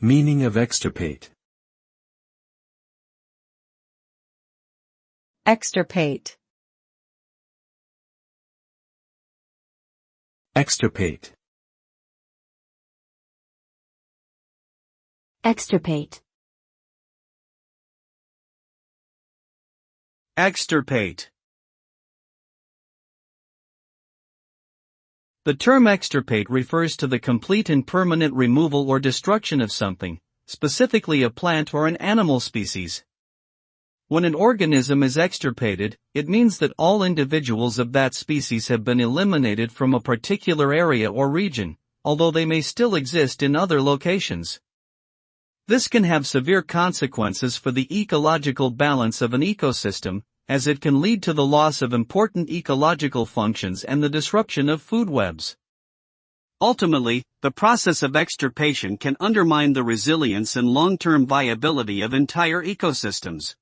Meaning of extirpate. Extirpate. Extirpate. Extirpate. Extirpate. The term extirpate refers to the complete and permanent removal or destruction of something, specifically a plant or an animal species. When an organism is extirpated, it means that all individuals of that species have been eliminated from a particular area or region, although they may still exist in other locations. This can have severe consequences for the ecological balance of an ecosystem, as it can lead to the loss of important ecological functions and the disruption of food webs. Ultimately, the process of extirpation can undermine the resilience and long-term viability of entire ecosystems.